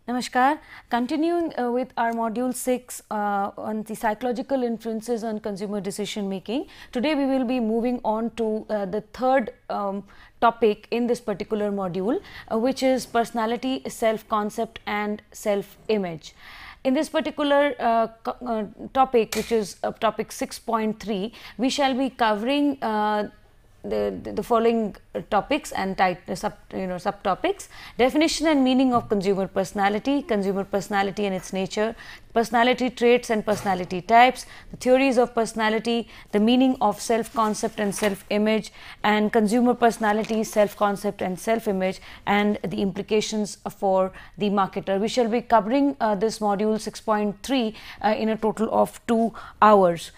Namaskar. Continuing with our module 6 on the psychological influences on consumer decision making. Today we will be moving on to the third topic in this particular module, which is personality, self concept and self image. In this particular topic, which is topic 6.3, we shall be covering the following topics and subtopics: definition and meaning of consumer personality and its nature, personality traits and personality types, the theories of personality, the meaning of self concept and self image, and consumer personality, self concept and self image, and the implications for the marketer. We shall be covering this module 6.3 in a total of 2 hours.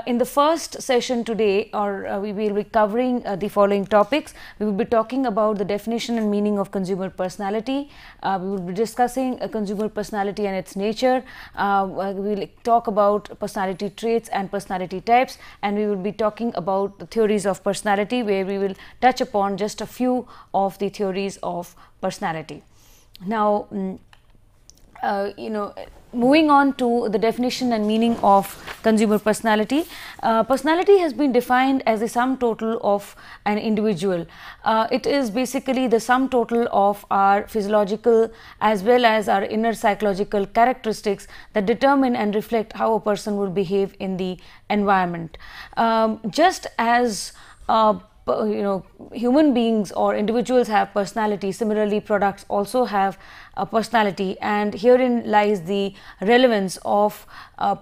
In the first session today, we will be covering the following topics. We will be talking about the definition and meaning of consumer personality. We will be discussing consumer personality and its nature. We will talk about personality traits and personality types, and we will be talking about the theories of personality, where we will touch upon just a few of the theories of personality. Now, moving on to the definition and meaning of consumer personality. Personality has been defined as the sum total of an individual. It is basically the sum total of our physiological as well as our inner psychological characteristics that determine and reflect how a person will behave in the environment. Just as human beings or individuals have personality, similarly products also have a personality, and herein lies the relevance of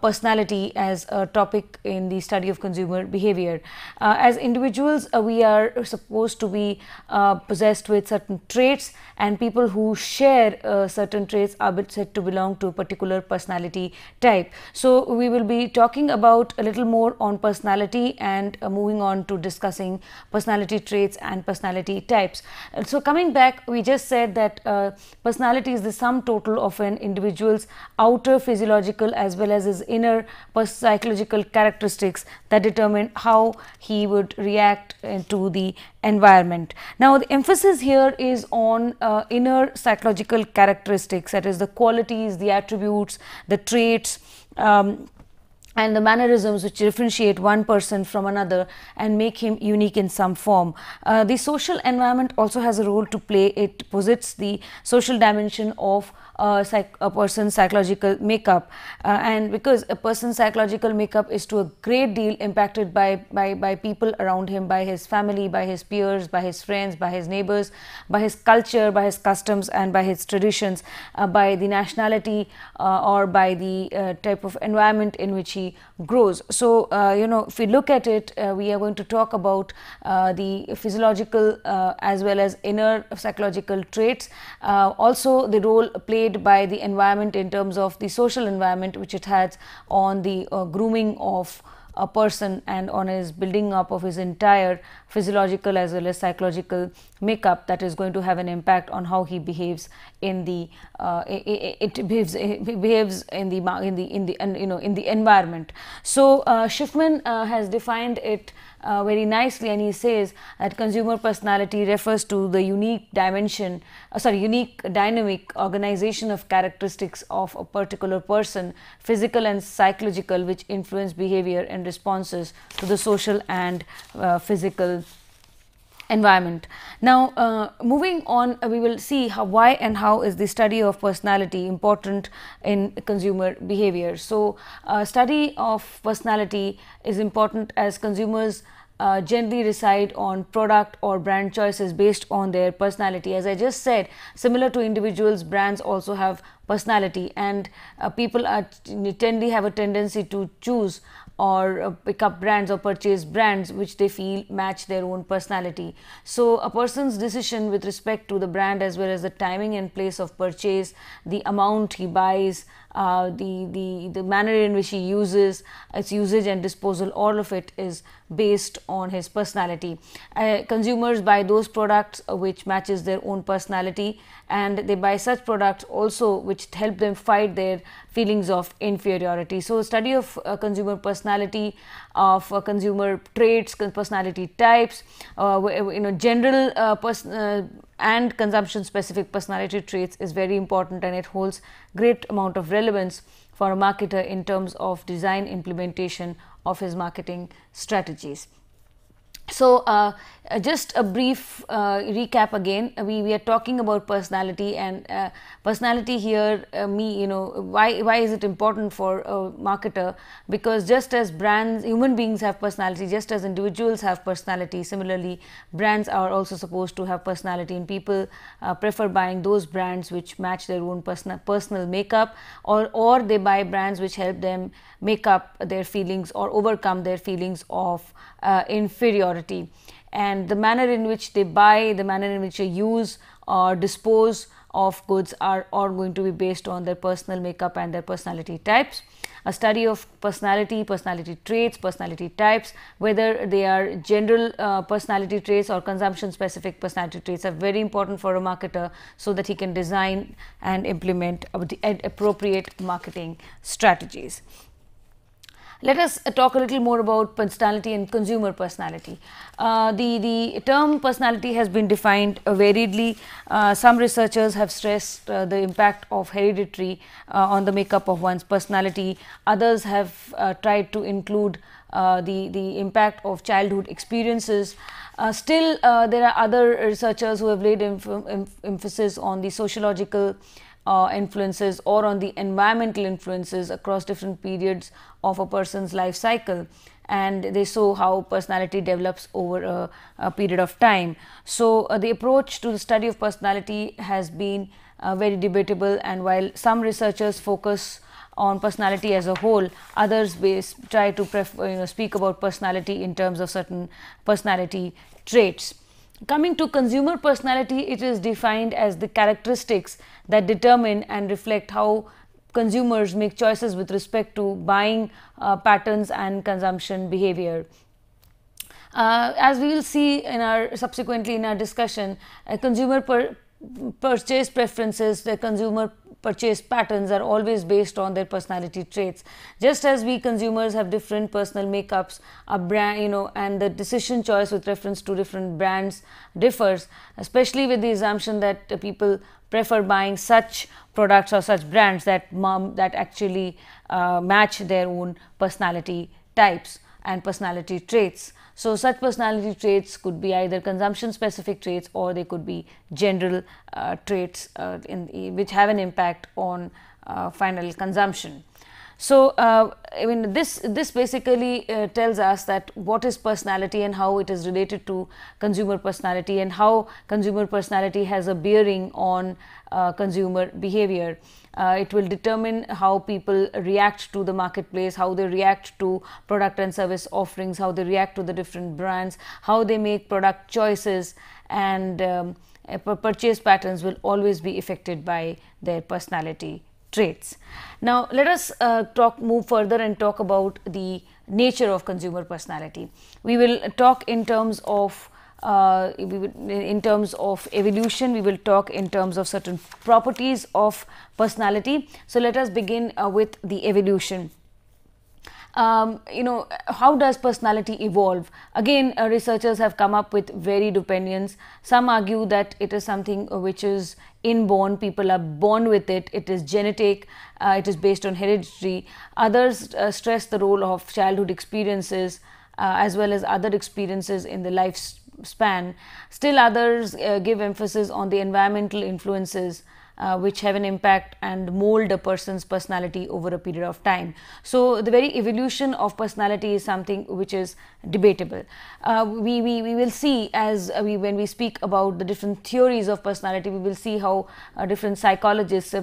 personality as a topic in the study of consumer behavior. As individuals, we are supposed to be possessed with certain traits, and people who share certain traits are said to belong to a particular personality type. So we will be talking about a little more on personality and moving on to discussing personality traits and personality types. So coming back, we just said that personality is the sum total of an individual's outer physiological as well as his inner psychological characteristics that determine how he would react to the environment. Now, the emphasis here is on inner psychological characteristics, that is the qualities, the attributes, the traits, and the mannerisms which differentiate one person from another and make him unique in some form. The social environment also has a role to play. It posits the social dimension of a person's psychological makeup, and because a person's psychological makeup is to a great deal impacted by people around him, by his family, by his peers, by his friends, by his neighbors, by his culture, by his customs and by his traditions, by the nationality or by the type of environment in which he grows. So if we look at it, we are going to talk about the physiological as well as inner psychological traits, also the role played by the environment in terms of the social environment which it has on the grooming of a person and on his building up of his entire physiological as well as psychological makeup, that is going to have an impact on how he behaves in the behaves in the environment. So Schiffman has defined it very nicely, and he says that consumer personality refers to the unique dynamic organization of characteristics of a particular person, physical and psychological, which influence behavior and responses to the social and physical environment. Now, moving on, we will see why and how is the study of personality important in consumer behavior. So, study of personality is important as consumers generally decide on product or brand choices based on their personality. As I just said, similar to individuals, brands also have personality, and people tend to have a tendency to choose or pick up brands or purchase brands which they feel match their own personality. So a person's decision with respect to the brand as well as the timing and place of purchase, the amount he buys, the manner in which he uses its usage and disposal, all of it is based on his personality. Consumers buy those products which matches their own personality, and they buy such products also which help them fight their feelings of inferiority. So study of consumer personality, of consumer traits, personality types, general and consumption specific personality traits is very important, and it holds great amount of relevance for a marketer in terms of design implementation of his marketing strategies. So, just a brief recap again. We are talking about personality, and personality here, why is it important for a marketer? Because just as brands, human beings have personality, just as individuals have personality, similarly brands are also supposed to have personality, and people prefer buying those brands which match their own personal makeup, or they buy brands which help them make up their feelings or overcome their feelings of inferiority. And the manner in which they buy, the manner in which they use or dispose of goods are all going to be based on their personal makeup and their personality types. A study of personality, personality traits, personality types, whether they are general personality traits or consumption specific personality traits, are very important for a marketer, so that he can design and implement the appropriate marketing strategies. Let us talk a little more about personality and consumer personality. The term personality has been defined variedly. Some researchers have stressed the impact of hereditary on the makeup of one's personality. Others have tried to include the impact of childhood experiences. Still, there are other researchers who have laid emphasis on the sociological influences or on the environmental influences across different periods of a person's life cycle, and they show how personality develops over a period of time. So, the approach to the study of personality has been very debatable, and while some researchers focus on personality as a whole, others try to speak about personality in terms of certain personality traits. Coming to consumer personality, it is defined as the characteristics that determine and reflect how consumers make choices with respect to buying patterns and consumption behavior. As we will see subsequently in our discussion, consumer purchase preferences, the consumer purchase patterns are always based on their personality traits. Just as we consumers have different personal makeups, a brand, and the decision choice with reference to different brands differs, especially with the assumption that people prefer buying such products or such brands that actually match their own personality types and personality traits. So, such personality traits could be either consumption specific traits, or they could be general traits which have an impact on final consumption. So, this basically tells us that what is personality and how it is related to consumer personality, and how consumer personality has a bearing on consumer behavior. It will determine how people react to the marketplace, how they react to product and service offerings, how they react to the different brands, how they make product choices, and purchase patterns will always be affected by their personality traits. Now, let us move further and talk about the nature of consumer personality. We will talk in terms of evolution. We will talk in terms of certain properties of personality. So, let us begin with the evolution. How does personality evolve? Again, researchers have come up with varied opinions. Some argue that it is something which is inborn, people are born with it, it is genetic, it is based on hereditary. Others stress the role of childhood experiences as well as other experiences in the lifespan. Still others give emphasis on the environmental influences which have an impact and mold a person's personality over a period of time. So, the very evolution of personality is something which is debatable. We will see when we speak about the different theories of personality, we will see how different psychologists,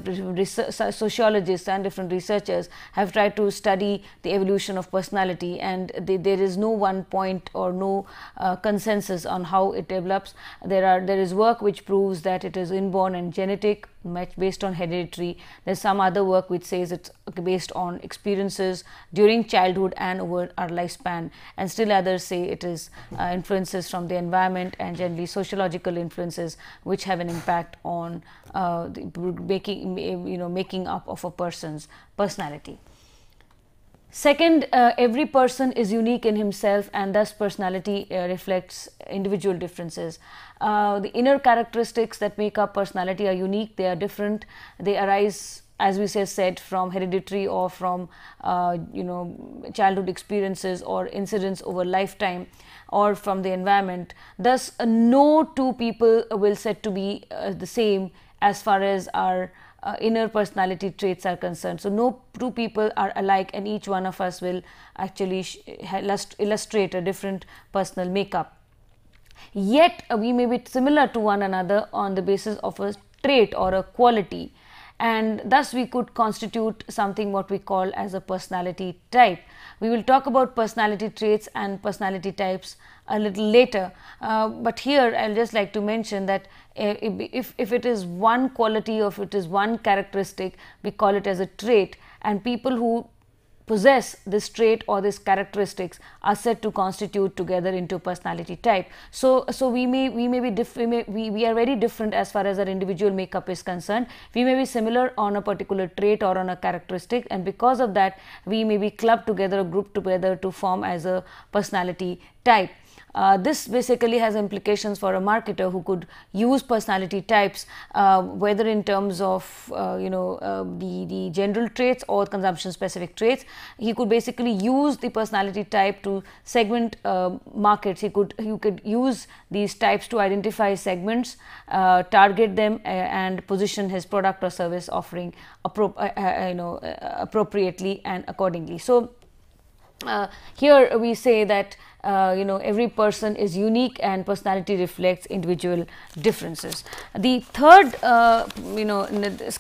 sociologists and different researchers have tried to study the evolution of personality, and there is no one point or no consensus on how it develops. There is work which proves that it is inborn and genetic, based on hereditary. There's some other work which says it's based on experiences during childhood and over our lifespan, and still others say it is influences from the environment and generally sociological influences which have an impact on making up of a person's personality. Second, every person is unique in himself, and thus personality reflects individual differences. The inner characteristics that make up personality are unique, they are different, they arise, as we said, from hereditary or from childhood experiences or incidents over lifetime or from the environment. Thus, no two people will said to be the same as far as our inner personality traits are concerned. So, no two people are alike, and each one of us will actually illustrate a different personal makeup. Yet, we may be similar to one another on the basis of a trait or a quality, and thus we could constitute something what we call as a personality type. We will talk about personality traits and personality types a little later, but here I will just like to mention that if it is one quality or if it is one characteristic, we call it as a trait, and people who possess this trait or these characteristics are said to constitute together into personality type. So we are very different as far as our individual makeup is concerned. We may be similar on a particular trait or on a characteristic, and because of that we may be clubbed together or grouped together to form as a personality type. This basically has implications for a marketer who could use personality types, whether in terms of the general traits or consumption specific traits. He could basically use the personality type to segment markets. He could use these types to identify segments, target them, and position his product or service offering appropriately and accordingly. So here we say that every person is unique and personality reflects individual differences. The third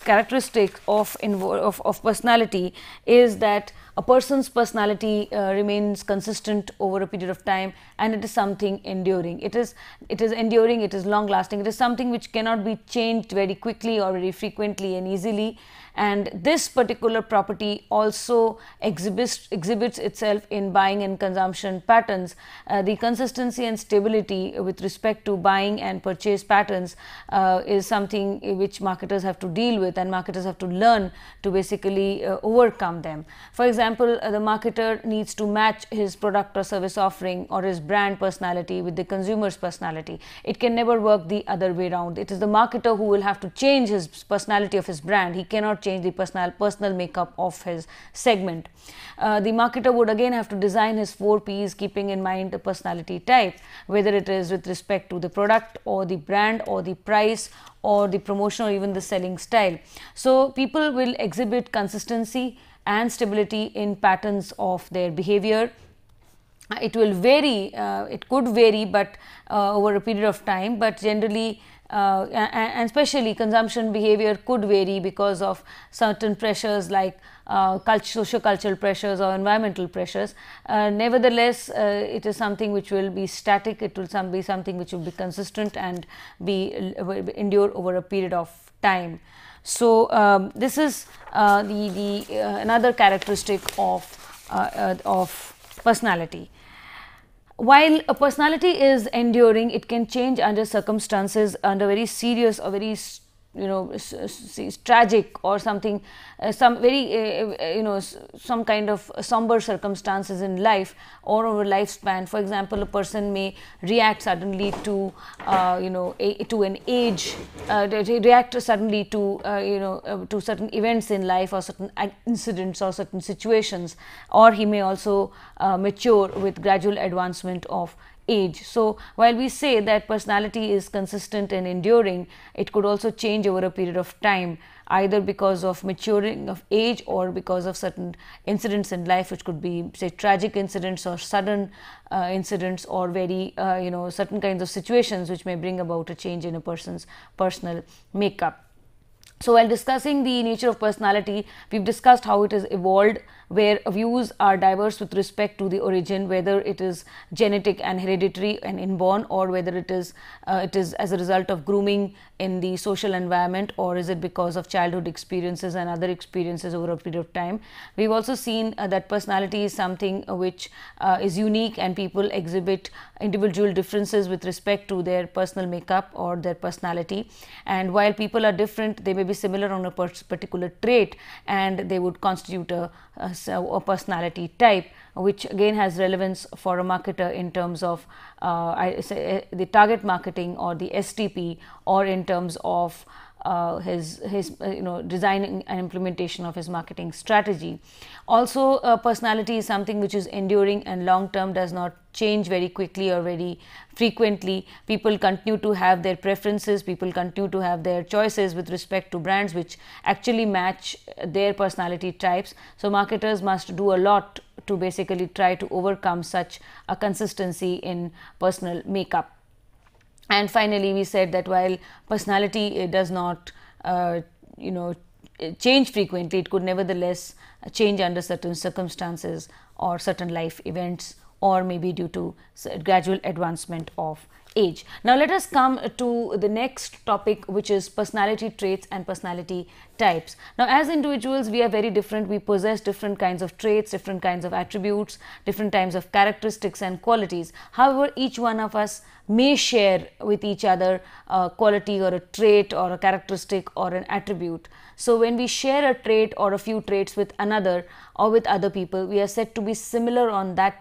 characteristic of personality is that a person's personality remains consistent over a period of time, and it is something enduring. It is enduring, it is long lasting, it is something which cannot be changed very quickly or very frequently and easily. And this particular property also exhibits itself in buying and consumption patterns. The consistency and stability with respect to buying and purchase patterns is something which marketers have to deal with, and marketers have to learn to basically overcome them. For example, the marketer needs to match his product or service offering or his brand personality with the consumer's personality. It can never work the other way around. It is the marketer who will have to change his personality of his brand. He cannot change the personal makeup of his segment. The marketer would again have to design his 4 Ps, keeping in mind the personality type, whether it is with respect to the product or the brand or the price or the promotion or even the selling style. So people will exhibit consistency and stability in patterns of their behavior. It will vary, it could vary, but over a period of time, but generally and especially consumption behavior could vary because of certain pressures like socio-cultural pressures or environmental pressures. Nevertheless, it is something which will be static. It will be something which will be consistent and endure over a period of time. So this is another characteristic of personality. While a personality is enduring, it can change under circumstances, under very serious or very tragic or something, some kind of somber circumstances in life or over lifespan. For example, a person may react suddenly to an age, react suddenly to certain events in life or certain incidents or certain situations, or he may also mature with gradual advancement of age. So while we say that personality is consistent and enduring, it could also change over a period of time, either because of maturing of age or because of certain incidents in life, which could be, say, tragic incidents or sudden incidents, or very certain kinds of situations which may bring about a change in a person's personal makeup. So while discussing the nature of personality, we've discussed how it is evolved, where views are diverse with respect to the origin, whether it is genetic and hereditary and inborn, or whether it is as a result of grooming in the social environment, or is it because of childhood experiences and other experiences over a period of time. We've also seen that personality is something which is unique, and people exhibit individual differences with respect to their personal makeup or their personality. And while people are different, they may be similar on a particular trait, and they would constitute a a personality type, which again has relevance for a marketer in terms of the target marketing or the STP, or in terms of his designing and implementation of his marketing strategy. Also, personality is something which is enduring and long term, does not change very quickly or very frequently. People continue to have their preferences, people continue to have their choices with respect to brands which actually match their personality types. So marketers must do a lot to basically try to overcome such a consistency in personal makeup. And finally, we said that while personality does not change frequently, it could nevertheless change under certain circumstances or certain life events, or maybe due to gradual advancement of age. Now let us come to the next topic, which is personality traits and personality types. Now, as individuals, we are very different. We possess different kinds of traits, different kinds of attributes, different kinds of characteristics and qualities. However, each one of us may share with each other a quality or a trait or a characteristic or an attribute. So when we share a trait or a few traits with another or with other people, we are said to be similar on that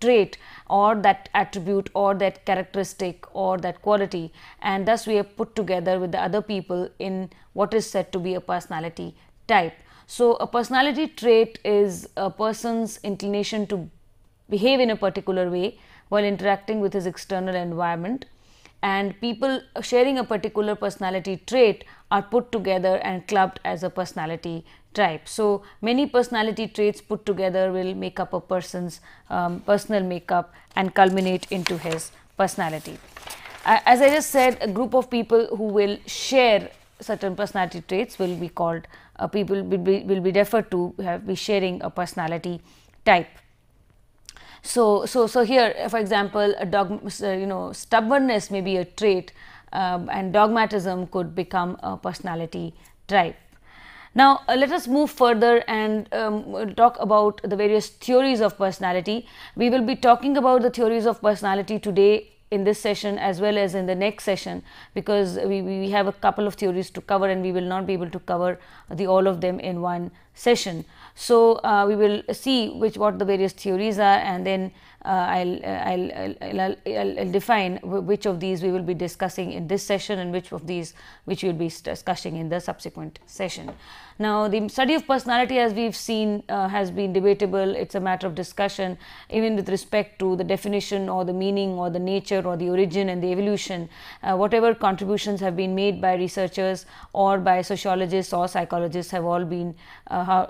trait or that attribute or that characteristic or that quality, and thus we are put together with the other people in what is said to be a personality type. So a personality trait is a person's inclination to behave in a particular way while interacting with his external environment, and people sharing a particular personality trait are put together and clubbed as a personality type. So many personality traits put together will make up a person's personal makeup and culminate into his personality. As I just said, a group of people who will share certain personality traits will be called people will be referred to be sharing a personality type. So here, for example, stubbornness may be a trait, and dogmatism could become a personality type. Now, let us move further and talk about the various theories of personality. We will be talking about the theories of personality today in this session as well as in the next session, because we have a couple of theories to cover and we will not be able to cover all of them in one session. So we will see what the various theories are, and then I'll define which of these we will be discussing in this session and which of these we will be discussing in the subsequent session. Now, the study of personality, as we've seen, has been debatable. It's a matter of discussion even with respect to the definition or the meaning or the nature or the origin and the evolution. Whatever contributions have been made by researchers or by sociologists or psychologists have all been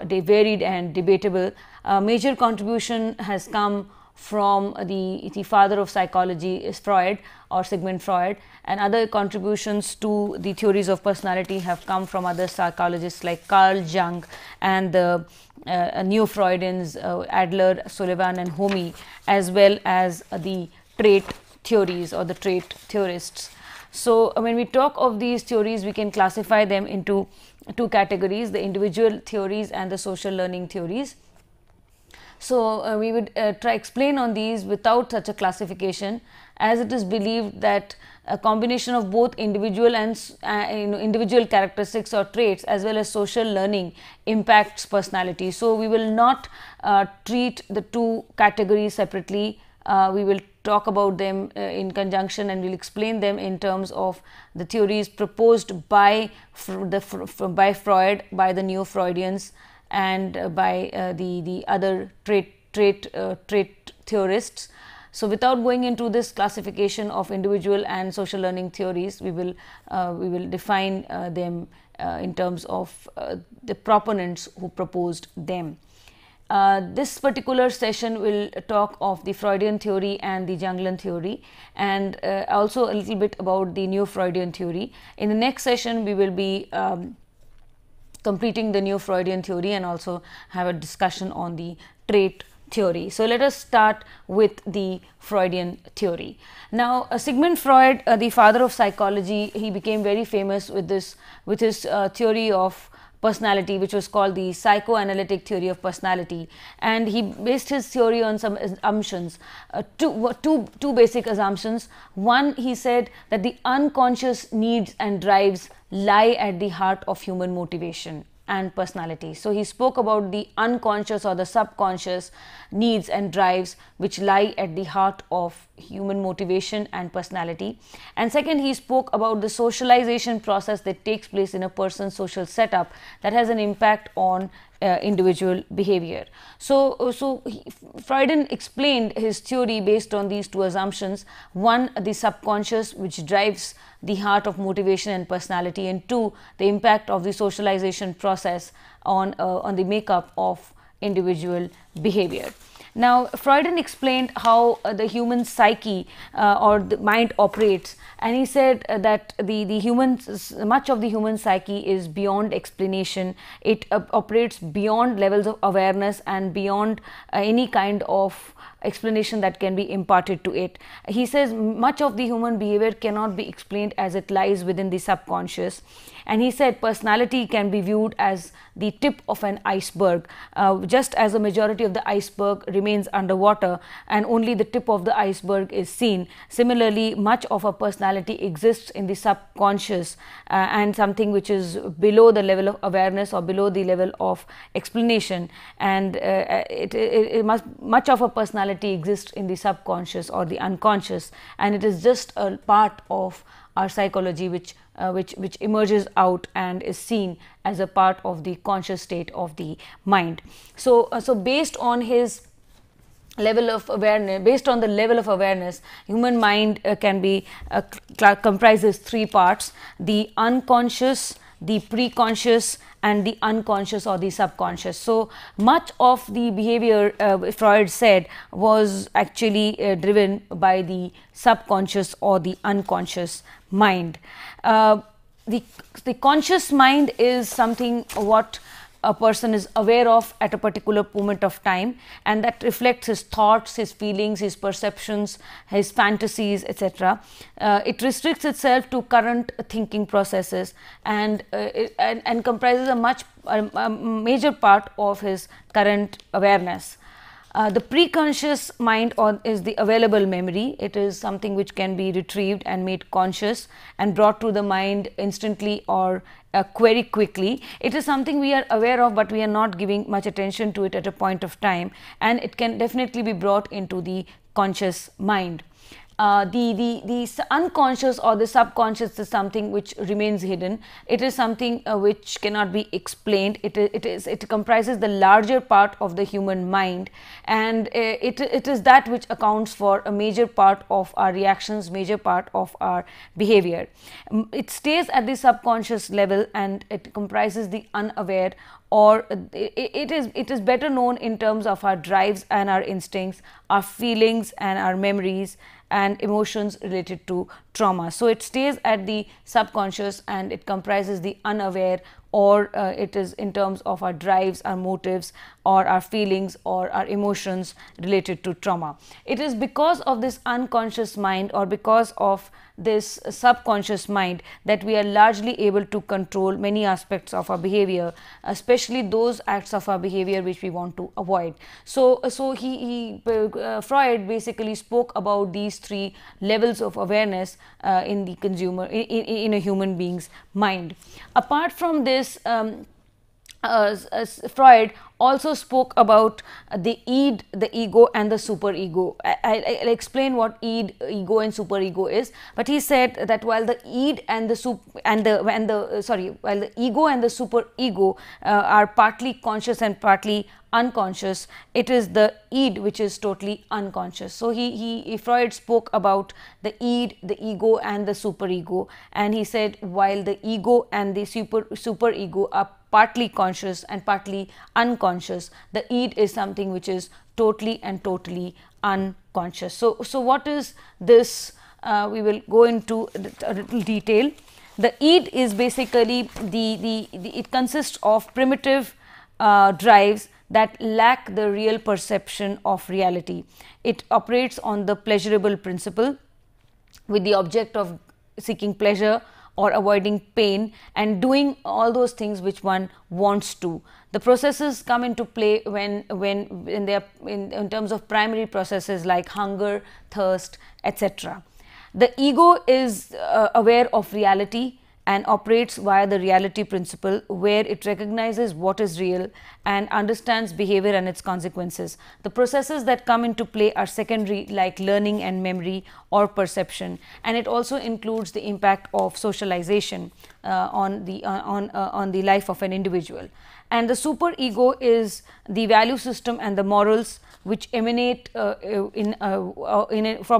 they varied and debatable. Major contribution has come from the father of psychology is Freud, or Sigmund Freud, and other contributions to the theories of personality have come from other psychologists like Carl Jung and the Neo-Freudians Adler, Sullivan and Homey, as well as the trait theories or the trait theorists. So when we talk of these theories, we can classify them into two categories: the individual theories and the social learning theories. So we would explain on these without such a classification, as it is believed that a combination of both individual and individual characteristics or traits as well as social learning impacts personality. So we will not treat the two categories separately. We will talk about them in conjunction, and we'll explain them in terms of the theories proposed by Freud, by the Neo-Freudians, and by the other trait theorists. So without going into this classification of individual and social learning theories, we will define them in terms of the proponents who proposed them. This particular session will talk of the Freudian theory and the Jungian theory, and also a little bit about the Neo-Freudian theory. In the next session, we will be completing the Neo-Freudian theory and also have a discussion on the trait theory. So let us start with the Freudian theory. Now, Sigmund Freud, the father of psychology, he became very famous with his theory of personality, which was called the psychoanalytic theory of personality, and he based his theory on some assumptions, two basic assumptions. One, he said that the unconscious needs and drives lie at the heart of human motivation. and personality. So he spoke about the unconscious or the subconscious needs and drives which lie at the heart of human motivation and personality. And second, he spoke about the socialization process that takes place in a person's social setup that has an impact on individual behavior. So Freud explained his theory based on these two assumptions: one, the subconscious, which drives the heart of motivation and personality, and two, the impact of the socialization process on the makeup of individual behavior. Now, Freud explained how the human psyche or the mind operates, and he said that much of the human psyche is beyond explanation. It operates beyond levels of awareness and beyond any kind of explanation that can be imparted to it. He says much of the human behavior cannot be explained as it lies within the subconscious. And he said personality can be viewed as the tip of an iceberg, just as a majority of the iceberg remains underwater and only the tip of the iceberg is seen. Similarly, much of a personality exists in the subconscious and something which is below the level of awareness or below the level of explanation, and much of a personality exists in the subconscious or the unconscious, and it is just a part of our psychology which emerges out and is seen as a part of the conscious state of the mind. So based on his level of awareness, based on the level of awareness, human mind can be comprises three parts: the unconscious, the preconscious, and the unconscious or the subconscious. So much of the behavior, Freud said, was actually driven by the subconscious or the unconscious mind. The conscious mind is something what a person is aware of at a particular moment of time, and that reflects his thoughts, his feelings, his perceptions, his fantasies, etc. It restricts itself to current thinking processes and comprises a major part of his current awareness. The preconscious mind is the available memory. It is something which can be retrieved and made conscious and brought to the mind instantly or very quickly. It is something we are aware of, but we are not giving much attention to it at a point of time, and it can definitely be brought into the conscious mind. The unconscious or the subconscious is something which remains hidden. It is something which cannot be explained. It comprises the larger part of the human mind, and it is that which accounts for a major part of our reactions, major part of our behavior. It stays at the subconscious level and it comprises the unaware, or it is better known in terms of our drives and our instincts, our feelings and our memories and emotions related to trauma. So it stays at the subconscious and it comprises the unaware, or it is in terms of our drives, our motives, or our feelings or our emotions related to trauma. It is because of this unconscious mind or because of this subconscious mind that we are largely able to control many aspects of our behavior, especially those acts of our behavior which we want to avoid. So Freud basically spoke about these three levels of awareness in the consumer, in a human being's mind. Apart from this, Freud also spoke about the id, the ego, and the superego. I'll explain what id, ego, and superego is. But he said that while the id and the while the ego and the superego are partly conscious and partly unconscious, it is the id which is totally unconscious. So Freud spoke about the id, the ego, and the superego, and he said while the ego and the superego are partly conscious and partly unconscious, the id is something which is totally and totally unconscious. So what is this? We will go into a little detail. The id is basically it consists of primitive drives that lack the real perception of reality. It operates on the pleasurable principle with the object of seeking pleasure or avoiding pain and doing all those things which one wants to. The processes come into play when they are in terms of primary processes like hunger, thirst, etc. The ego is aware of reality and operates via the reality principle, where it recognizes what is real and understands behavior and its consequences. The processes that come into play are secondary, like learning and memory or perception, and it also includes the impact of socialization on the life of an individual. And the super ego is the value system and the morals which emanate from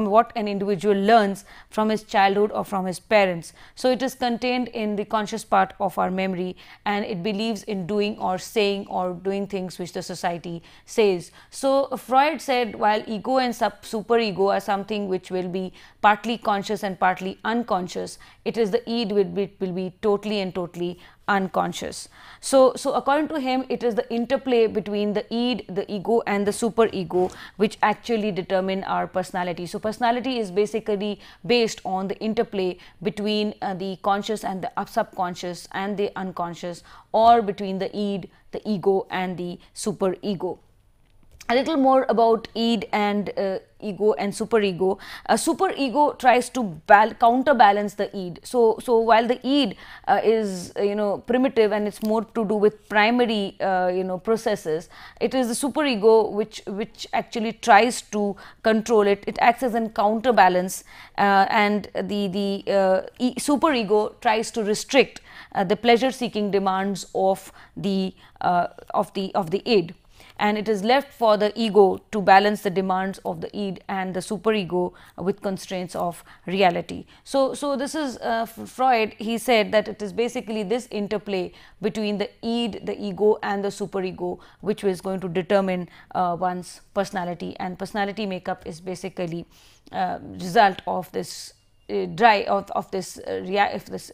what an individual learns from his childhood or from his parents. So, it is contained in the conscious part of our memory, and it believes in doing or saying or doing things which the society says. So, Freud said while ego and super ego are something which will be partly conscious and partly unconscious, it is the id which will be totally and totally unconscious. So according to him, it is the interplay between the id, the ego and the super ego which actually determine our personality. So personality is basically based on the interplay between the conscious and the subconscious and the unconscious, or between the id, the ego and the super ego. A little more about id and ego and super ego. Super ego tries to counterbalance the id. So while the id is primitive and it's more to do with primary processes, it is the super ego which actually tries to control it. It acts as a counterbalance, and the super ego tries to restrict the pleasure seeking demands of the id, and it is left for the ego to balance the demands of the id and the super ego with constraints of reality. So this is Freud. He said that it is basically this interplay between the id, the ego and the super ego which was going to determine one's personality, and personality makeup is basically result of this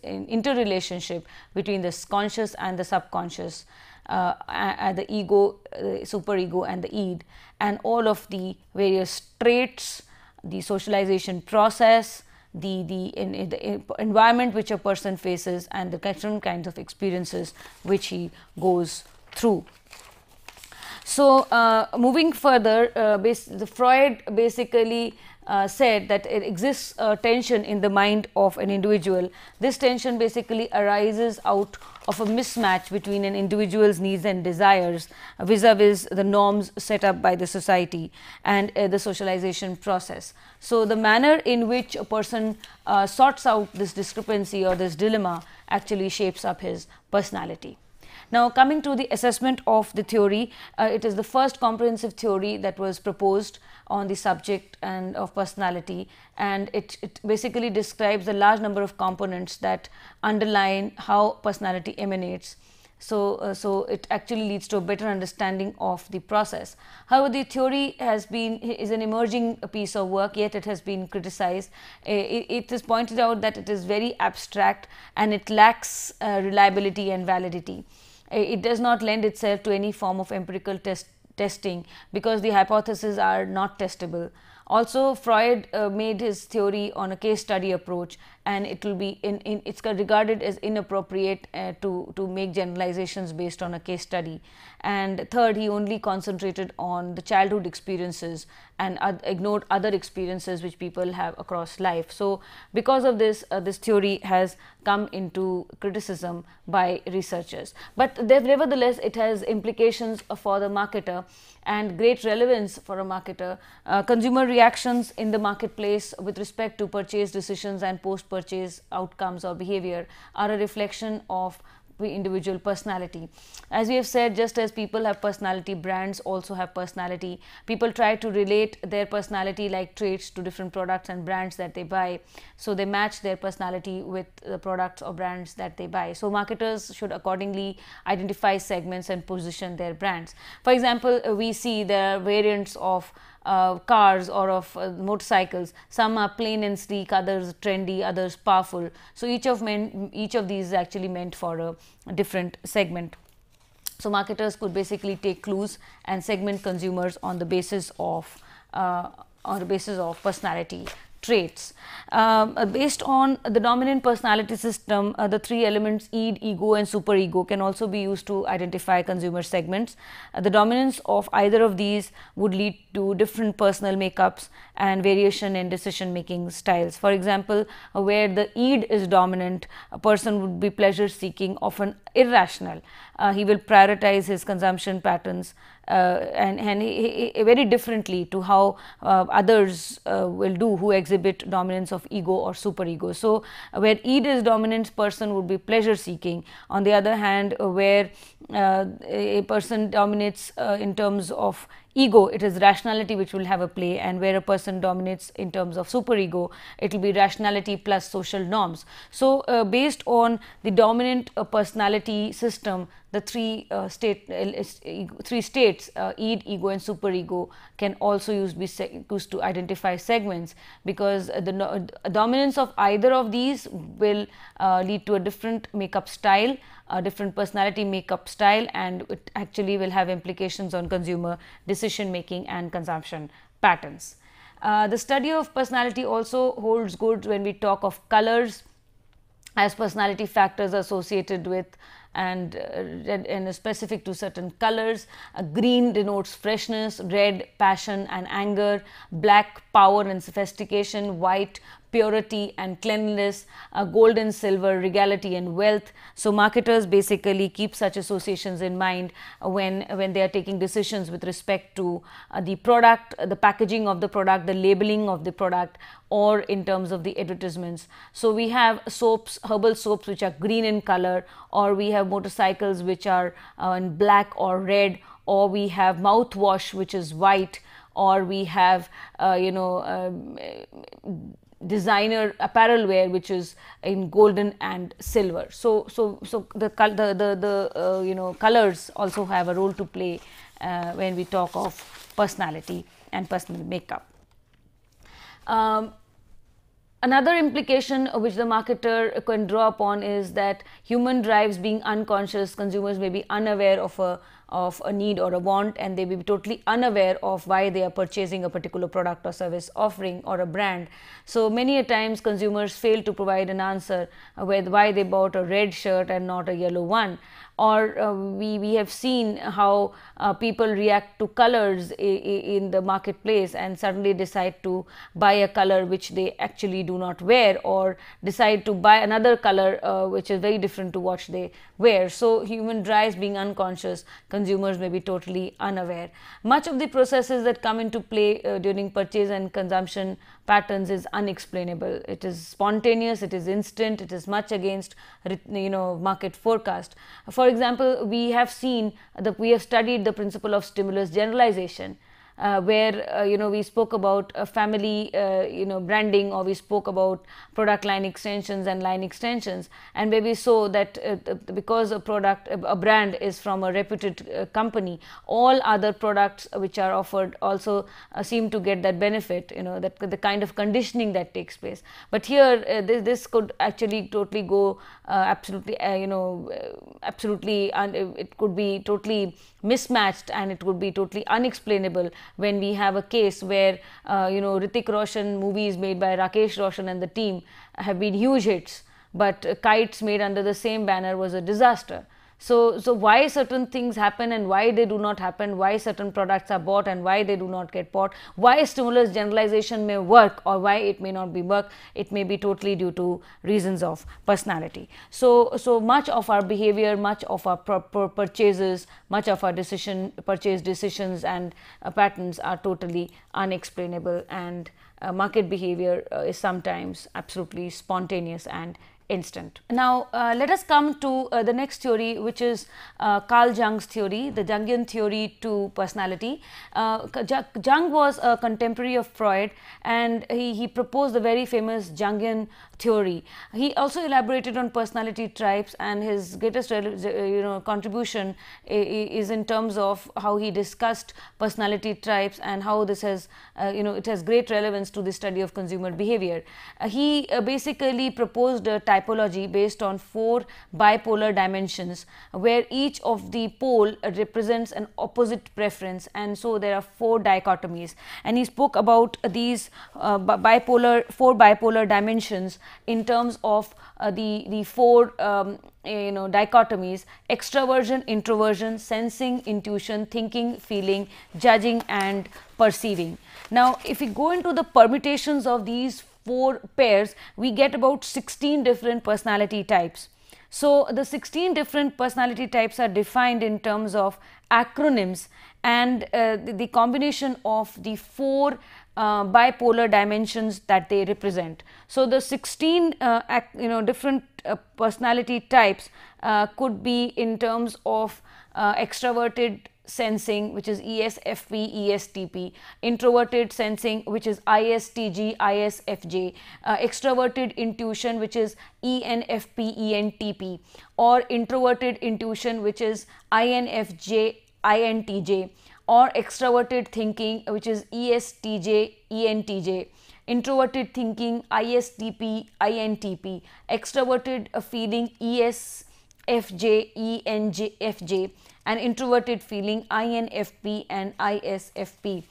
interrelationship between this conscious and the subconscious, the ego, super ego and the id, and all of the various traits, the socialization process, the environment which a person faces, and the different kinds of experiences which he goes through. So moving further, the Freud basically said that it exists a tension in the mind of an individual. This tension basically arises out of a mismatch between an individual's needs and desires vis-a-vis the norms set up by the society and the socialization process. So the manner in which a person sorts out this discrepancy or this dilemma actually shapes up his personality. Now, coming to the assessment of the theory, it is the first comprehensive theory that was proposed on the subject and of personality, and it basically describes a large number of components that underline how personality emanates. So it actually leads to a better understanding of the process. However, the theory is an emerging piece of work, yet it has been criticized. It is pointed out that it is very abstract and it lacks reliability and validity. It does not lend itself to any form of empirical testing because the hypotheses are not testable. Also, Freud made his theory on a case study approach, and it will be it's regarded as inappropriate to make generalizations based on a case study. And third, he only concentrated on the childhood experiences and ignored other experiences which people have across life. So because of this, this theory has come into criticism by researchers, but nevertheless it has implications for the marketer and great relevance for a marketer. Consumer reactions in the marketplace with respect to purchase decisions and post-purchase outcomes or behavior are a reflection of the individual personality. As we have said, just as people have personality, brands also have personality. People try to relate their personality like traits to different products and brands that they buy, so they match their personality with the products or brands that they buy. So marketers should accordingly identify segments and position their brands. For example, we see there are variants of cars or of motorcycles. Some are plain and sleek, others trendy, others powerful. So each of these is actually meant for a different segment. So marketers could basically take clues and segment consumers on the basis of personality traits. Based on the dominant personality system, the three elements id, ego and super ego can also be used to identify consumer segments. The dominance of either of these would lead to different personal makeups and variation in decision making styles. For example, where the id is dominant, a person would be pleasure seeking, often irrational. He will prioritize his consumption patterns and very differently to how others will do who exhibit dominance of ego or superego. So, where id is dominant, person would be pleasure seeking. On the other hand, where a person dominates in terms of ego, it is rationality which will have a play, and where a person dominates in terms of superego, it will be rationality plus social norms. So, based on the dominant personality system, the three states, id, ego and superego, can also be used to identify segments, because the dominance of either of these will lead to a different makeup style, a different personality makeup style, and it actually will have implications on consumer decision making and consumption patterns. The study of personality also holds good when we talk of colors as personality factors associated with and specific to certain colors. Green denotes freshness, red passion and anger, black power and sophistication, white purity and cleanliness, gold and silver regality and wealth. So, marketers basically keep such associations in mind when they are taking decisions with respect to the product, the packaging of the product, the labeling of the product, or in terms of the advertisements. So, we have soaps, herbal soaps which are green in color, or we have motorcycles which are in black or red, or we have mouthwash which is white, or we have designer apparel wear which is in golden and silver. So the colors also have a role to play when we talk of personality and personal makeup. Another implication which the marketer can draw upon is that human drives being unconscious, consumers may be unaware of a need or a want, and they may be totally unaware of why they are purchasing a particular product or service offering or a brand. So, many a times consumers fail to provide an answer with why they bought a red shirt and not a yellow one. Or we have seen how people react to colors in the marketplace and suddenly decide to buy a color which they actually do not wear, or decide to buy another color which is very different to what they wear. So, human drives being unconscious, consumers may be totally unaware. Much of the processes that come into play during purchase and consumption patterns is unexplainable. It is spontaneous, it is instant, it is much against market forecast. For example, we have studied the principle of stimulus generalization, where we spoke about family branding, or we spoke about product line extensions and line extensions, and where we saw that because a brand is from a reputed company, all other products which are offered also seem to get that benefit, that the kind of conditioning that takes place. But here this could actually totally go absolutely it could be totally mismatched, and it would be totally unexplainable when we have a case where Hrithik Roshan movies made by Rakesh Roshan and the team have been huge hits, but Kites made under the same banner was a disaster. So why certain things happen and why they do not happen, why certain products are bought and why they do not get bought, why stimulus generalization may work or why it may not be work, it may be totally due to reasons of personality. So much of our behavior, much of our purchases, much of our purchase decisions and patterns are totally unexplainable, and market behavior is sometimes absolutely spontaneous and instant. Now, let us come to the next theory, which is Carl Jung's theory, the Jungian theory to personality. Jung was a contemporary of Freud, and he proposed the very famous Jungian theory. He also elaborated on personality types, and his greatest contribution is in terms of how he discussed personality types and how this has it has great relevance to the study of consumer behavior. He basically proposed a typology based on 4 bipolar dimensions, where each of the pole represents an opposite preference, and so there are 4 dichotomies, and he spoke about these 4 bipolar dimensions in terms of the four dichotomies: extraversion, introversion, sensing, intuition, thinking, feeling, judging and perceiving. Now, if we go into the permutations of these four pairs, we get about 16 different personality types. So, the 16 different personality types are defined in terms of acronyms, and the combination of the four bipolar dimensions that they represent. So, the 16 different personality types could be in terms of extroverted sensing, which is ESFP, ESTP, introverted sensing, which is ISTG, ISFJ, extroverted intuition, which is ENFP, ENTP, or introverted intuition, which is INFJ, INTJ, or extroverted thinking, which is ESTJ, ENTJ, introverted thinking, ISTP, INTP, extroverted feeling, ESFJ, ENFJ, and introverted feeling, INFP and ISFP.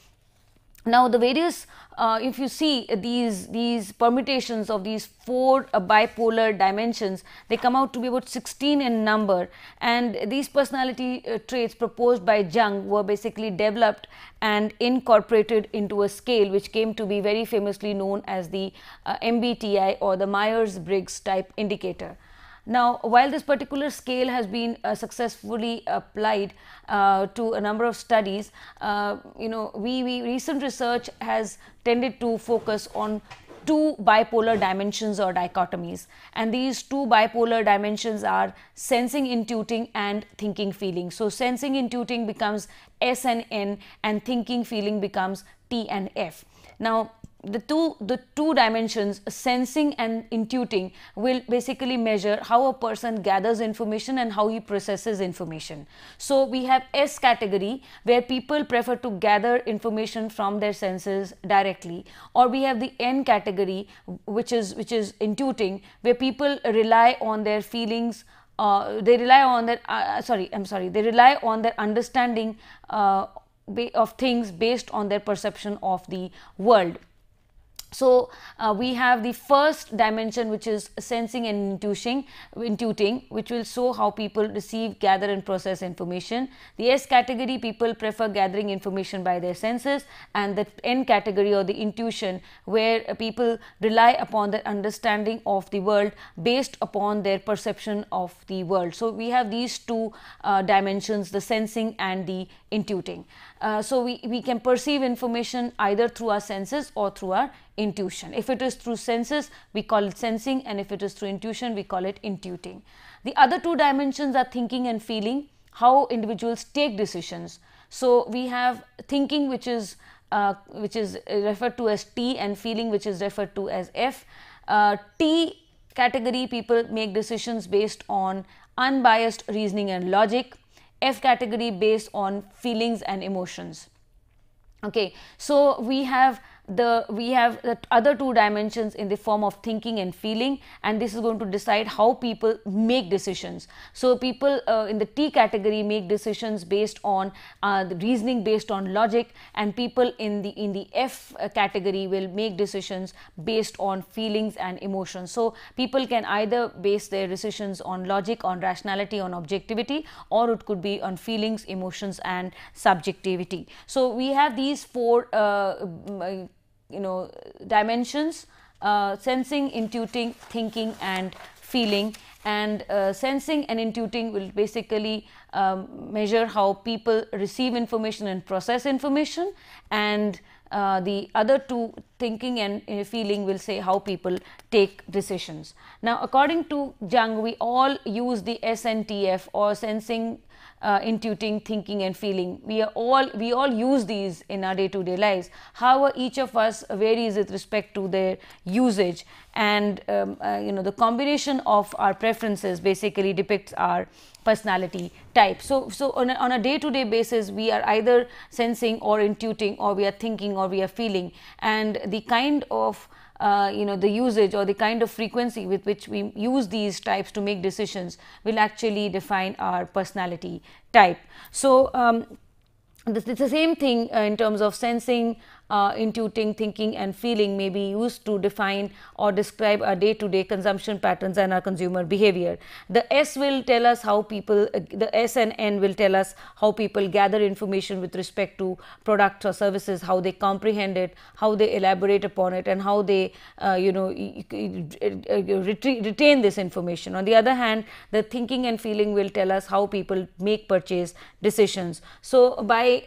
Now, the various, if you see these permutations of these four bipolar dimensions, they come out to be about 16 in number, and these personality traits proposed by Jung were basically developed and incorporated into a scale which came to be very famously known as the MBTI, or the Myers-Briggs Type Indicator. Now, while this particular scale has been successfully applied to a number of studies, recent research has tended to focus on two bipolar dimensions or dichotomies, and these two bipolar dimensions are sensing, intuiting and thinking, feeling. So, sensing, intuiting becomes S and N, and thinking, feeling becomes T and F. Now, the two dimensions, sensing and intuiting, will basically measure how a person gathers information and how he processes information. So, we have S category, where people prefer to gather information from their senses directly, or we have the N category, which is intuiting, where people rely on their feelings. They rely on their they rely on their understanding of things based on their perception of the world. So, we have the first dimension, which is sensing and intuiting, which will show how people receive, gather and process information. The S category, people prefer gathering information by their senses, and the N category, or the intuition, where people rely upon their understanding of the world based upon their perception of the world. So, we have these two dimensions, the sensing and the intuiting. So, we can perceive information either through our senses or through our intuition. If it is through senses, we call it sensing, and if it is through intuition, we call it intuiting. The other two dimensions are thinking and feeling, how individuals take decisions. So, we have thinking, which is referred to as T, and feeling, which is referred to as F. T category, people make decisions based on unbiased reasoning and logic. F category, based on feelings and emotions. Okay, so we have the other two dimensions in the form of thinking and feeling, and this is going to decide how people make decisions. So, people in the T category make decisions based on the reasoning, based on logic, and people in the F category will make decisions based on feelings and emotions. So, people can either base their decisions on logic, on rationality, on objectivity, or it could be on feelings, emotions and subjectivity. So, we have these four dimensions: sensing, intuiting, thinking and feeling. And sensing and intuiting will basically measure how people receive information and process information, and the other two, thinking and feeling, will say how people take decisions. Now, according to Jung, we all use the SNTF, or sensing, intuiting, thinking and feeling. We all use these in our day-to-day lives. However, each of us varies with respect to their usage, and the combination of our preferences basically depicts our personality type. So on a day-to-day basis, we are either sensing or intuiting, or we are thinking or we are feeling, and the kind of the usage or the kind of frequency with which we use these types to make decisions will actually define our personality type. So, it's the same thing in terms of sensing, intuiting, thinking and feeling may be used to define or describe our day-to-day consumption patterns and our consumer behavior. The S will tell us how people, the S and N will tell us how people gather information with respect to products or services, how they comprehend it, how they elaborate upon it, and how they retain this information. On the other hand, the thinking and feeling will tell us how people make purchase decisions. So by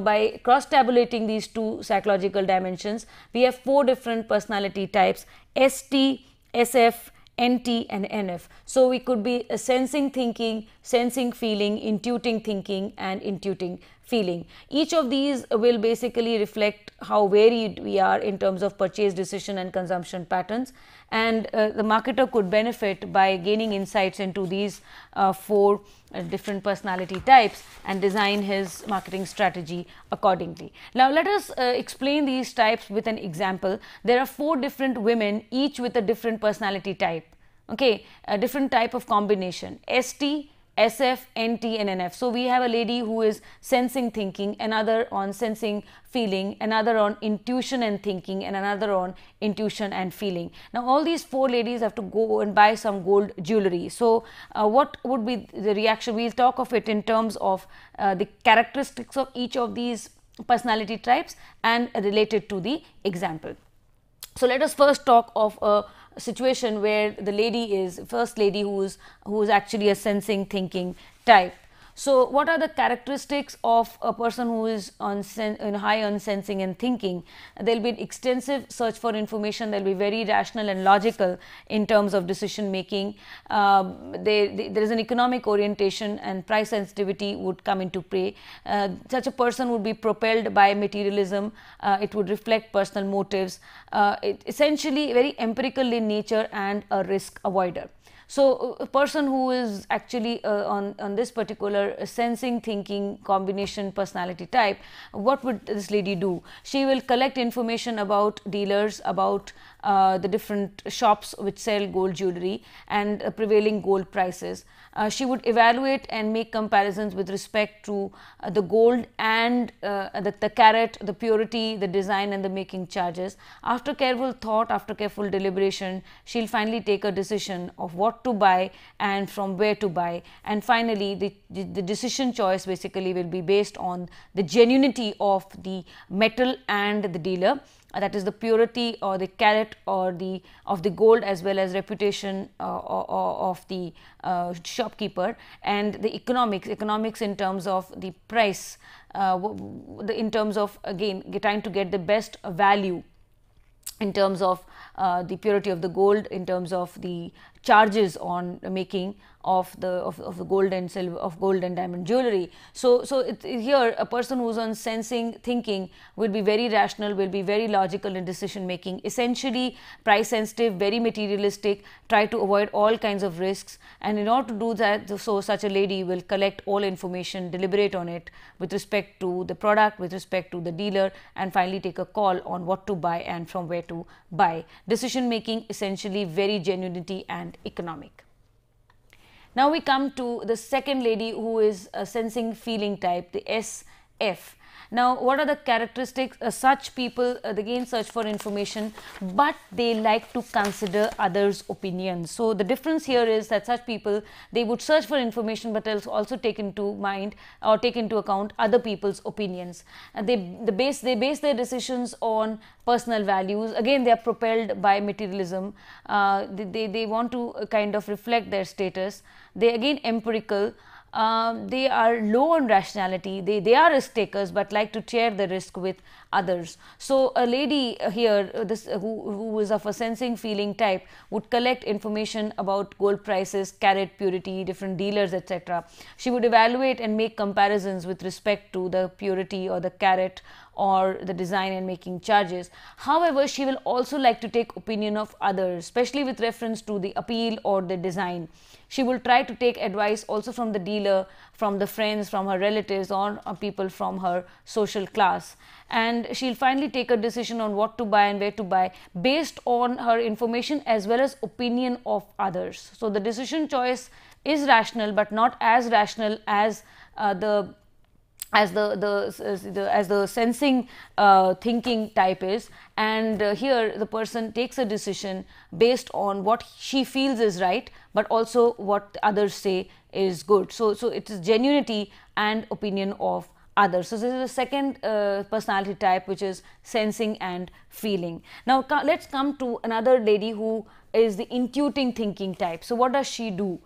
by cross tabulating these two psychological dimensions, we have 4 different personality types: ST, SF, NT and NF. So we could be sensing thinking, sensing feeling, intuiting thinking and intuiting feeling. Each of these will basically reflect how varied we are in terms of purchase decision and consumption patterns, and the marketer could benefit by gaining insights into these 4 different personality types and design his marketing strategy accordingly. Now let us explain these types with an example. There are 4 different women, each with a different personality type, okay, a different type of combination: ST, SF, NT and NF. So we have a lady who is sensing thinking, another on sensing feeling, another on intuition and thinking, and another on intuition and feeling. Now all these 4 ladies have to go and buy some gold jewelry. So what would be the reaction? We'll talk of it in terms of the characteristics of each of these personality types and related to the example. So let us first talk of a situation where the lady is first lady who is actually a sensing thinking type. So what are the characteristics of a person who is high on sensing and thinking? There will be an extensive search for information. They will be very rational and logical in terms of decision making. There is an economic orientation and price sensitivity would come into play. Such a person would be propelled by materialism. It would reflect personal motives. Essentially very empirical in nature and a risk avoider. So a person who is actually on this particular sensing thinking combination personality type, what would this lady do? She will collect information about dealers, about the different shops which sell gold jewelry and prevailing gold prices. She would evaluate and make comparisons with respect to the gold and the carat, the purity, the design and the making charges. After careful thought, after careful deliberation, she will finally take a decision of what to buy and from where to buy, and finally the decision choice basically will be based on the genuinity of the metal and the dealer, that is the purity or the carat or of the gold, as well as reputation of the shopkeeper, and the economics in terms of the price, in terms of again trying to get the best value in terms of the purity of the gold, in terms of the charges on making of the gold and silver, of gold and diamond jewelry. So here a person who is on sensing thinking will be very rational, will be very logical in decision making, essentially price sensitive, very materialistic, try to avoid all kinds of risks, and in order to do that, so such a lady will collect all information, deliberate on it with respect to the product, with respect to the dealer, and finally take a call on what to buy and from where to buy. Decision making essentially very genuinity and economic. Now we come to the second lady who is a sensing feeling type, the SF. Now what are the characteristics? Such people again search for information, but they like to consider others' opinions. So the difference here is that such people, they would search for information, but they'll also take into mind or take into account other people's opinions. They base their decisions on personal values. Again, they are propelled by materialism. They want to kind of reflect their status. They again empirical. They are low on rationality. They are risk takers, but like to share the risk with others. So a lady here who is of a sensing feeling type would collect information about gold prices, carat purity, different dealers, etc. She would evaluate and make comparisons with respect to the purity or the carat or the design and making charges. However, she will also like to take opinion of others, especially with reference to the appeal or the design. She will try to take advice also from the dealer, from the friends, from her relatives, or people from her social class, and she'll finally take a decision on what to buy and where to buy based on her information as well as opinion of others. So the decision choice is rational, but not as rational as the as the sensing thinking type is, and here the person takes a decision based on what she feels is right, but also what others say is good. So it is genuinity and opinion of others. So this is the second personality type, which is sensing and feeling. Now let's come to another lady who is the intuiting thinking type. So what does she do?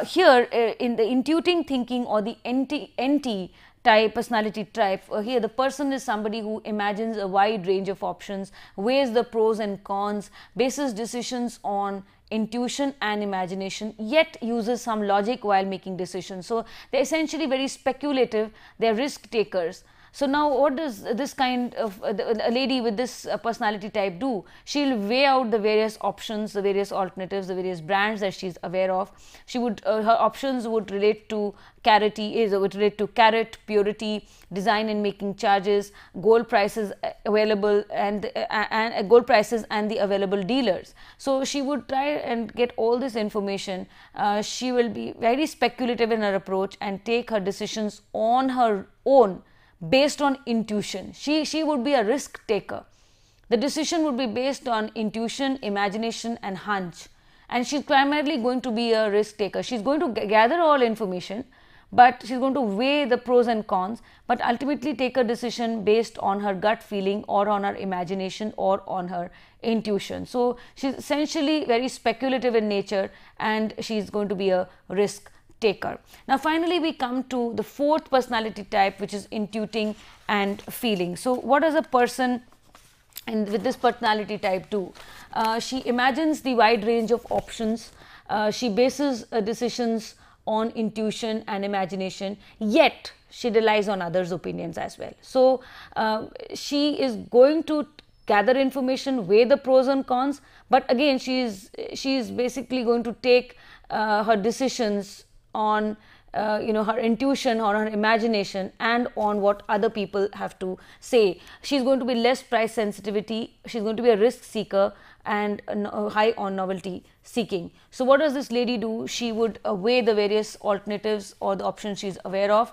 Here in the intuiting thinking, or the NT type, personality type, here the person is somebody who imagines a wide range of options, weighs the pros and cons, bases decisions on intuition and imagination, yet uses some logic while making decisions. So they're essentially very speculative, they're risk takers. So now what does this kind of a lady with this personality type do? She'll weigh out the various options, the various alternatives, the various brands that she's aware of. She would her options would relate to carrot, purity, design and making charges, gold prices available, and gold prices and the available dealers. So she would try and get all this information. She will be very speculative in her approach and take her decisions on her own based on intuition. She would be a risk taker. The decision would be based on intuition, imagination and hunch, and she's primarily going to be a risk taker. She's going to gather all information, but she's going to weigh the pros and cons, but ultimately take a decision based on her gut feeling, or on her imagination, or on her intuition. So she's essentially very speculative in nature, and she's going to be a risk taker. Now finally we come to the fourth personality type, which is intuiting and feeling. So what does a person with this personality type do? She imagines the wide range of options, she bases decisions on intuition and imagination, yet she relies on others' opinions as well. So she is going to gather information, weigh the pros and cons, but again she is basically going to take her decisions on her intuition or her imagination, and on what other people have to say. She's going to be less price sensitivity, she's going to be a risk seeker, and high on novelty seeking. So what does this lady do? She would weigh the various alternatives or the options she's aware of.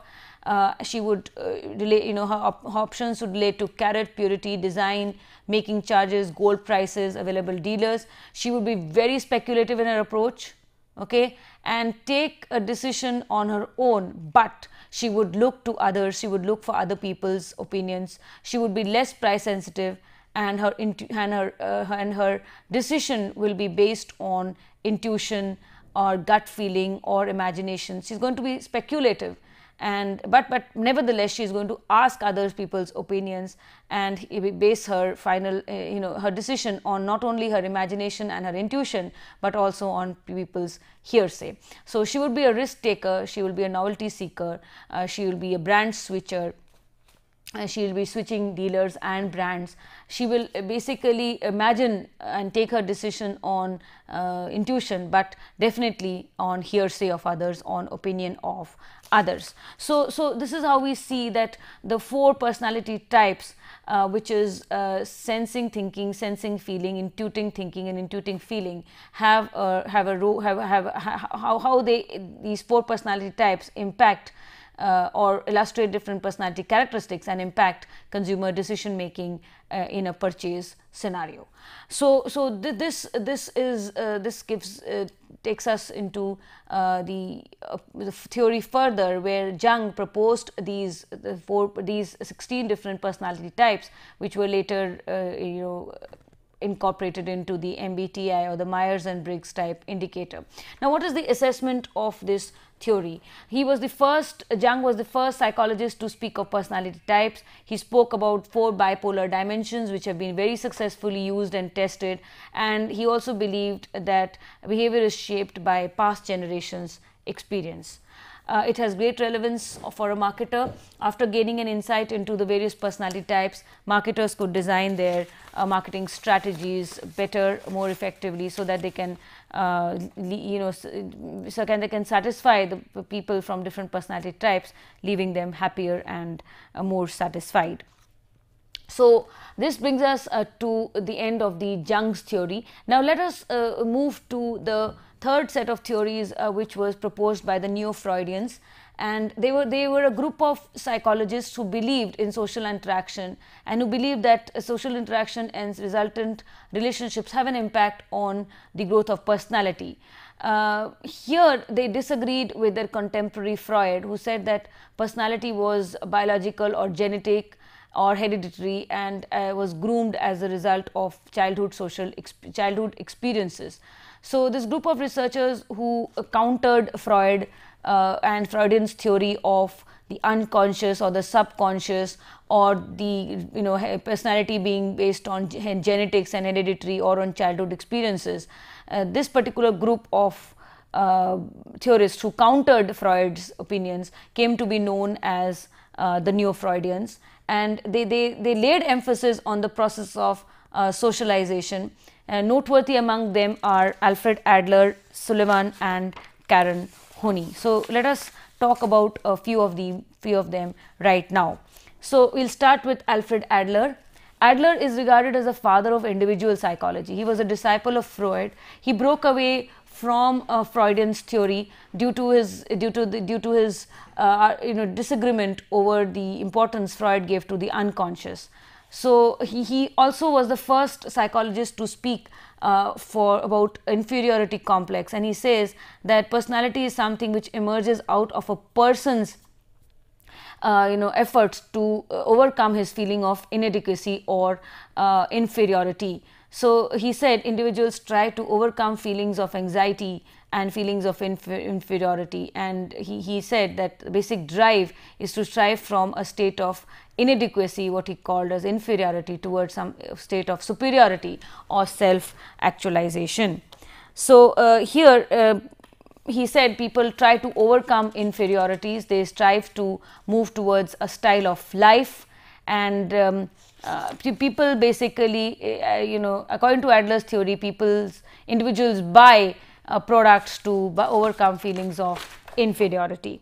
She would relate, her options would relate to carrot, purity, design, making charges, gold prices, available dealers. She would be very speculative in her approach, okay, and take a decision on her own, but she would look to others, she would look for other people's opinions. She would be less price sensitive, and her decision will be based on intuition or gut feeling or imagination. She's going to be speculative, and but nevertheless she is going to ask other people's opinions, and base her final her decision on not only her imagination and her intuition, but also on people's hearsay. So she would be a risk taker, she will be a novelty seeker, she will be a brand switcher, she will be switching dealers and brands. She will basically imagine and take her decision on intuition, but definitely on hearsay of others, on opinion of others. So this is how we see that the four personality types, which is sensing thinking, sensing feeling, intuiting thinking and intuiting feeling, have a role, how these four personality types impact or illustrate different personality characteristics and impact consumer decision making in a purchase scenario. So this gives takes us into the theory further, where Jung proposed these 16 different personality types, which were later incorporated into the MBTI, or the Myers and Briggs type indicator. Now what is the assessment of this theory? Jung was the first psychologist to speak of personality types. He spoke about 4 bipolar dimensions, which have been very successfully used and tested, and he also believed that behavior is shaped by past generations' experience. It has great relevance for a marketer. After gaining an insight into the various personality types, marketers could design their marketing strategies better, more effectively, so that they can they can satisfy the people from different personality types, leaving them happier and more satisfied. So this brings us to the end of the Jung's theory. Now let us move to the third set of theories which was proposed by the Neo-Freudians, and they were a group of psychologists who believed in social interaction and who believed that social interaction and resultant relationships have an impact on the growth of personality. Here they disagreed with their contemporary Freud, who said that personality was biological or genetic or hereditary and was groomed as a result of childhood experiences. So this group of researchers who countered Freud and Freudian's theory of the unconscious or the subconscious, or the personality being based on genetics and hereditary or on childhood experiences. This particular group of theorists who countered Freud's opinions came to be known as the Neo-Freudians, and they laid emphasis on the process of socialization. Noteworthy among them are Alfred Adler, Sullivan, and Karen Honey. So let us talk about a few of them right now. So we'll start with Alfred Adler. Adler is regarded as the father of individual psychology. He was a disciple of Freud. He broke away from Freudian's theory due to his disagreement over the importance Freud gave to the unconscious. So he also was the first psychologist to speak about inferiority complex, and he says that personality is something which emerges out of a person's efforts to overcome his feeling of inadequacy or inferiority. So he said individuals try to overcome feelings of anxiety and feelings of inferiority, and he said that the basic drive is to strive from a state of inadequacy, what he called as inferiority, towards some state of superiority or self-actualization. So here he said people try to overcome inferiorities, they strive to move towards a style of life, and people basically, according to Adler's theory, individuals buy products to overcome feelings of inferiority.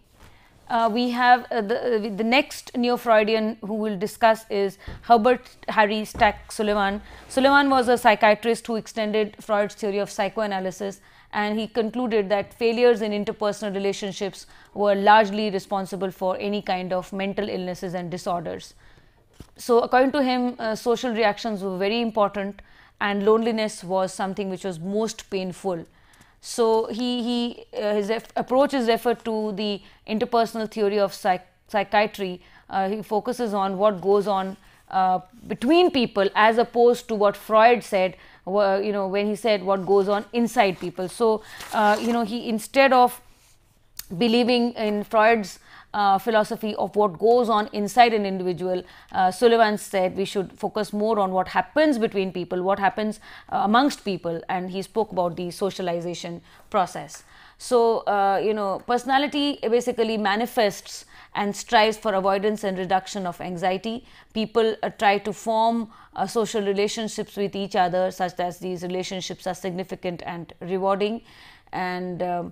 We have the next Neo-Freudian who we'll discuss is Herbert Harry Stack Sullivan. Sullivan was a psychiatrist who extended Freud's theory of psychoanalysis, and he concluded that failures in interpersonal relationships were largely responsible for any kind of mental illnesses and disorders. So according to him, social reactions were very important, and loneliness was something which was most painful. So his approach is referred to the interpersonal theory of psychiatry. He focuses on what goes on between people, as opposed to what Freud said, when he said what goes on inside people. So he, instead of believing in Freud's philosophy of what goes on inside an individual, Sullivan said we should focus more on what happens between people, what happens amongst people, and he spoke about the socialization process. So personality basically manifests and strives for avoidance and reduction of anxiety. People try to form social relationships with each other, such that these relationships are significant and rewarding, and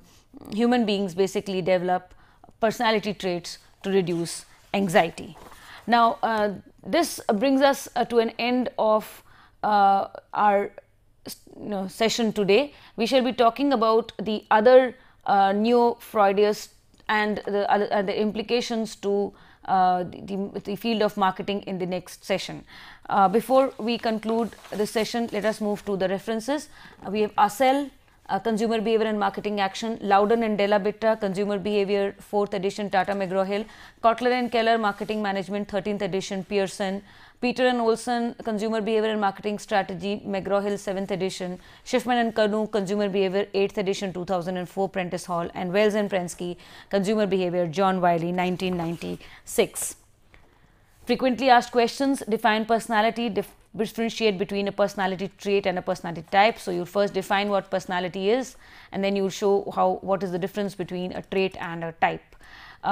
human beings basically develop personality traits to reduce anxiety. Now this brings us to an end of our session today. We shall be talking about the other Neo-Freudians and the implications to the field of marketing in the next session. Before we conclude this session, let us move to the references. We have Asel, Consumer Behavior and Marketing Action, Loudon and Della Bitta, Consumer Behavior, 4th edition, Tata McGraw-Hill, Kotler and Keller, Marketing Management, 13th edition, Pearson, Peter and Olson, Consumer Behavior and Marketing Strategy, McGraw-Hill, 7th edition, Schiffman and Kanu, Consumer Behavior, 8th edition, 2004, Prentice Hall, and Wells and Prensky, Consumer Behavior, John Wiley, 1996. Frequently asked questions: define personality, differentiate between a personality trait and a personality type. So you first define what personality is, and then you show what is the difference between a trait and a type.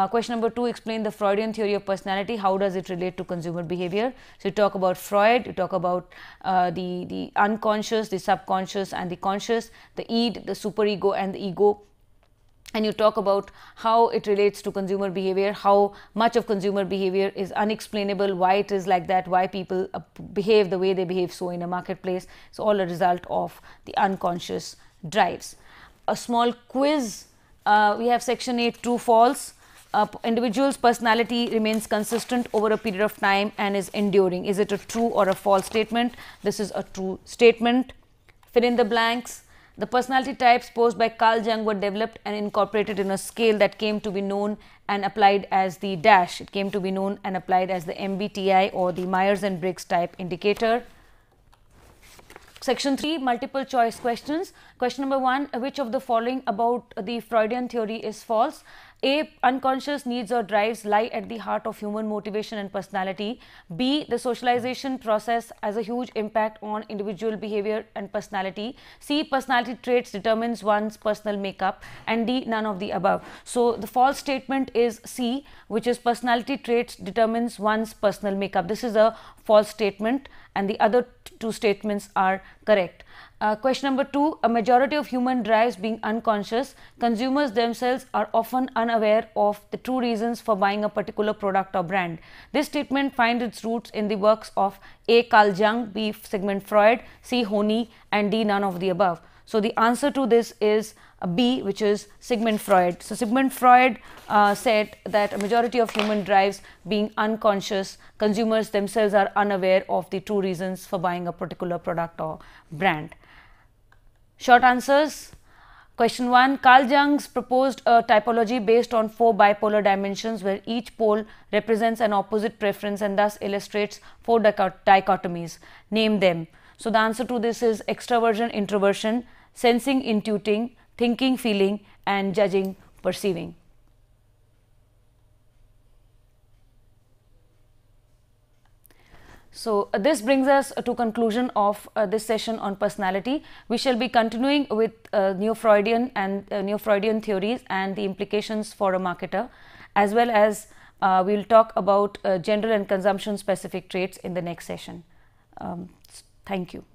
Question number 2, explain the Freudian theory of personality. How does it relate to consumer behavior? So you talk about Freud, you talk about the unconscious, the subconscious and the conscious, the id, the superego and the ego. and you talk about how it relates to consumer behavior, how much of consumer behavior is unexplainable, why it is like that, why people behave the way they behave so in a marketplace. So all a result of the unconscious drives. A small quiz, we have section 8, true false. Individual's personality remains consistent over a period of time and is enduring. Is it a true or a false statement? This is a true statement. Fill in the blanks. The personality types posed by Carl Jung were developed and incorporated in a scale that came to be known and applied as the dash. It came to be known and applied as the MBTI, or the Myers and Briggs type indicator. Section 3, multiple choice questions. Question number 1, which of the following about the Freudian theory is false? A, unconscious needs or drives lie at the heart of human motivation and personality. B, the socialization process has a huge impact on individual behavior and personality. C, personality traits determines one's personal makeup. And D, none of the above. So the false statement is C, which is personality traits determines one's personal makeup. This is a false statement, and the other two statements are correct. Question number 2, a majority of human drives being unconscious, consumers themselves are often unaware of the true reasons for buying a particular product or brand. This statement finds its roots in the works of A. Carl Jung, B. Sigmund Freud, C. Honey, and D. none of the above. So the answer to this is B, which is Sigmund Freud. So Sigmund Freud said that a majority of human drives being unconscious, consumers themselves are unaware of the true reasons for buying a particular product or brand. Short answers. Question 1, Carl Jung's proposed a typology based on 4 bipolar dimensions where each pole represents an opposite preference and thus illustrates 4 dichotomies. Name them. So the answer to this is extraversion, introversion, sensing, intuiting, thinking, feeling, and judging, perceiving. So this brings us to conclusion of this session on personality. We shall be continuing with Neo-Freudian and Neo-Freudian theories and the implications for a marketer, as well as we will talk about general and consumption specific traits in the next session. Thank you.